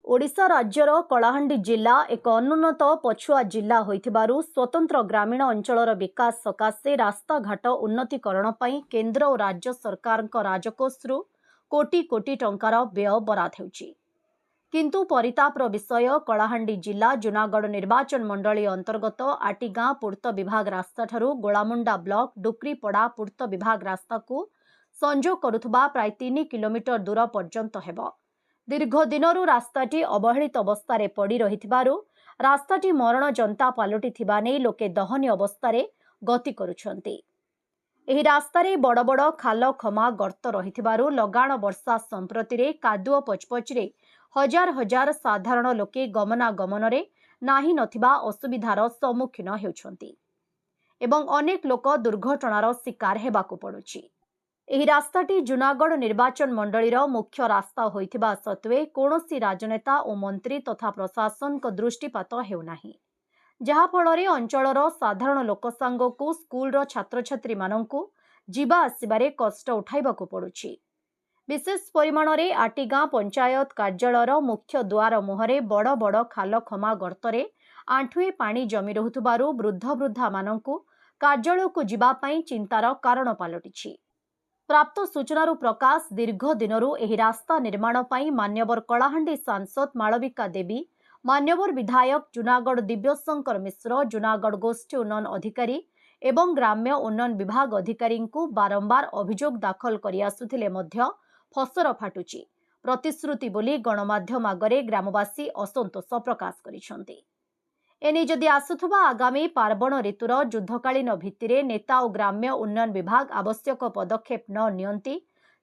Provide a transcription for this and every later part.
ओडिशा राज्यर कलाहांडी जिला एक अनुन्नत पछुआ जिला होइथिबारु स्वतंत्र ग्रामीण अंचलर विकास सकाशे रास्ताघाट उन्नतीकरण पई केंद्र और राज्य सरकारक राजकोषरू कोटी कोटी टंकार व्यय बराद हेउछि। किंतु परितापर विषय कलाहांडी जिला जुनागढ़ निर्वाचन मंडली अंतर्गत आटीगां पूर्त विभाग रास्ता ठारू गोलामुंडा ब्लॉक डुक्रीपड़ा पूर्त विभाग रास्ता को संजोग करुथबा प्राय 3 किलोमीटर दूर पर्यंत हेबो। दीर्घ दिनरू रास्ताटी अवहेलित अवस्था पड़ी रहिथिबारु रास्ताटी मरण जनता पलटिथिबा नै लोके दहनी अवस्था गति करुछंती। एही रास्तारे बड़ बड़ खाल खमा गर्त रहिथिबारु लगाण वर्षा संप्रति कादुओ पचपचरे हजार हजार साधारण लोके गमनागमन रे नाही नथिबा असुविधार सम्मुखीन हेउछंती एवं अनेक लोक दुर्घटनार शिकार हेबाकु पडुछि। एही रास्ताटी जुनागढ़ निर्वाचन मंडलीर मुख्य रास्ता होइथिबा सत्वे कोनोसी राजनेता और मंत्री तथा प्रशासन को दृष्टिपात हेउनाही, जहा फଳରେ अंचलर साधारण लोक सांगकु स्कूलर छात्र छात्री मानंकु जीवा आसिबारे कष्ट उठाइबाकु पडुछि। विशेष परिमाण रे आटीगां पंचायत कार्यालयर मुख्य द्वार मुहरे बड़ बड़ खाल खमा गर्तरे आंठुए पानी जमी रहुथबारु वृद्ध वृद्धा मानंकु कार्यालय को जीवा पई चिंतार कारण पालटिछि। प्राप्त सूचनारू प्रकाश दीर्घ दिनरू एही रास्ता निर्माण पई मान्यवर कलाहांडी सांसद मालविका देवी, मान्यवर विधायक जुनागढ़ दिव्यशंकर मिश्र, जुनागढ़ गोष्ठी उन्नयन अधिकारी एवं ग्राम्य उन्नयन विभाग अधिकारी को बारंबार अभियोग दाखल करि आसुथिले मध्य फसर फाटुची प्रतिश्रुति बोली गणमाध्यम आगरे ग्रामवासी असंतोष प्रकाश करिसंती। एने जदि आसुथबा आगामी पार्वण ऋतुर युद्धकालीन भित्तिरे नेता और ग्राम्य उन्नयन विभाग आवश्यक पदक्षेप न नियंती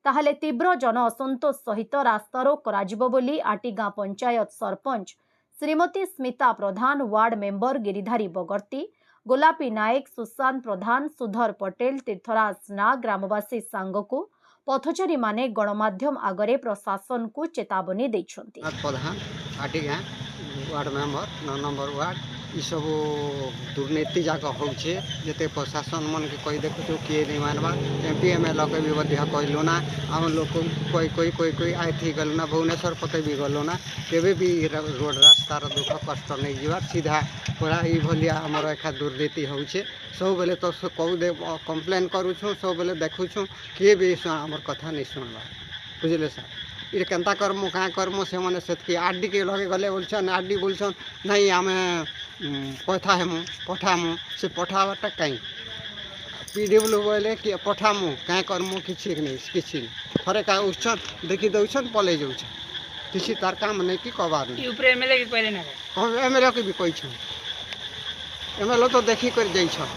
ताहले तीव्र जन असंतोष सहित रास्तारोक कराजिबो बोली आटीगां पंचायत सरपंच श्रीमती स्मिता प्रधान, वार्ड मेंबर गिरिधारी बगर्ती, गोलापी नायक, सुशांत प्रधान, सुधर पटेल, तीर्थराज नाग ग्रामवासी सांगकु पथचारी माने गणमाध्यम आगरे प्रशासन को चेतावनी दैछंती। प्रधान आटीगां वार्ड मेंबर 9 नंबर वार्ड ये सब दुर्नीति जाक होचे जते प्रशासन मन के कही देखु किए नहीं मानवा एमपी एमएलए के भी बध्या कहलु ना आम लोग कोई कोई कोई कोई आई थी गलु ना भुवनेश्वर पते भी गलु ना केबे भी रोड रास्तार दुख कष्ट नहीं जीवा सीधा पूरा ये भलिया हमर एखा दुर्नीति होचे। सब बेले तो कहू दे कंप्लेन करूछु, सब बेले देखुछु किए भी हमर कथा नहीं सुनवा बुझले सर। ये केन्ता करमु क्या करमु से मैंने से आरडी के लगे गले बोलछन आरडी बोलछन नहीं आम पठा हेमु पठामु से पठावाटा कहीं पीडब्ल्यू बोले कि पठामु क्या करमु किसी नहीं किसी थरे क्या उछन देखी दउछन पले जाउछन किसी तार काम नहीं कि कबार नहीं ऊपर एमएलए के पहले ना एमएलए के भी कहिछन एमएलए तो देखी कर जाइछन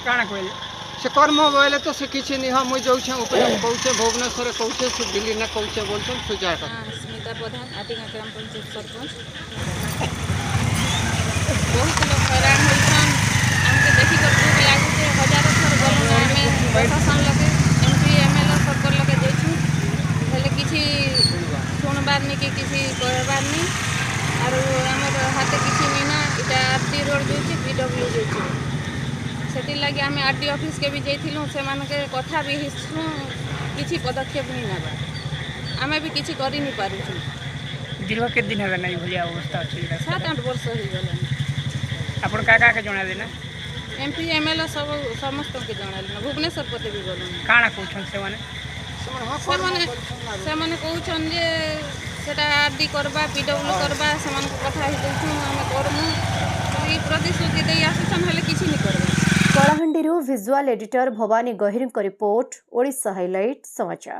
काना कहले से कर्म बोले तो से किसी नहीं हम जाऊँ ऊपर कहूचे भुवनेश्वर कहूचे से दिल्ली ना कहूचे बोलते सुजा स्मिता प्रधान आटीगां ग्राम पंचायत सरपंच बहुत लोग हैरान होइछन हमके देखि कर दुख लागुचे हजारों थर गलु आमे प्रशासन लगे एमपी एमएलए सरकार लगे जाइछु हेले किछि सुनबार नहीं कि किछि कहबार नहीं आरो हमर हाथे किछि नहीं ना इटा आरटी रोड जोछि पीडब्ल्यू जोछि सेति लगे आम आरडी ऑफिस के भी जाइलु से कथा भी हिस्सु किसी पदक्षेप नहीं ना आम भी किसी कर नहीं पारुछु। दीर्घ के दिन है नहीं भलिया अवस्था अछि 7-8 वर्ष हो गला अपन का के जणा देना एमपी एमएलए सब समस्त के जणा देना भुवनेश्वर पते भी गलो काना कहछन से माने कहछन जे सेटा आरडी करबा पीडब्ल्यू करबा समान को कथा हि दैछु हम करमु ई प्रतिश्रुति दे आसछन हेले किछि नहीं करबा। कलाहांडी विजुअल एडिटर भवानी गहिर रिपोर्ट ओडिशा हाइलाइट समाचार।